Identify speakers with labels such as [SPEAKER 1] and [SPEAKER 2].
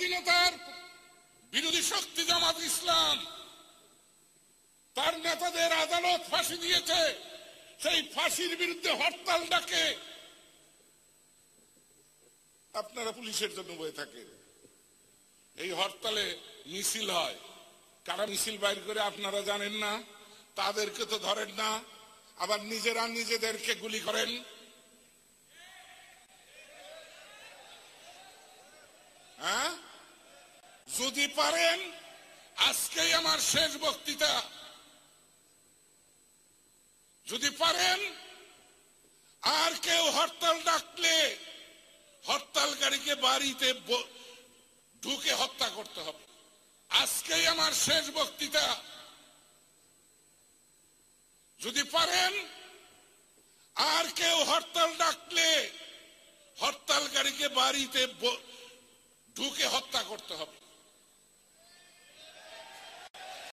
[SPEAKER 1] স্বাধীনতার বিরোধী শক্তি জামাত ইসলাম তার নেতাদের আদালত ফাঁসি দিয়েছে, সেই ফাঁসির বিরুদ্ধে হরতাল ডাকে, আপনারা পুলিশের জন্য বয়ে থাকেন। এই হরতালে মিছিল হয়, কারা মিছিল বাইর করে আপনারা জানেন না, তাদেরকে তো ধরেন না, আবার নিজেরা নিজেদেরকে গুলি করেন। হ্যাঁ, যদি পারেন আজকেই আমার শেষ বক্তৃতা, যদি পারেন আর কেউ হরতাল ডাকলে হরতালকারীকে বাড়িতে ঢুকে হত্যা করতে হবে। আজকেই আমার শেষ বক্তৃতা, যদি পারেন আর কেউ হরতাল ডাকলে হরতালকারীকে বাড়িতে ঢুকে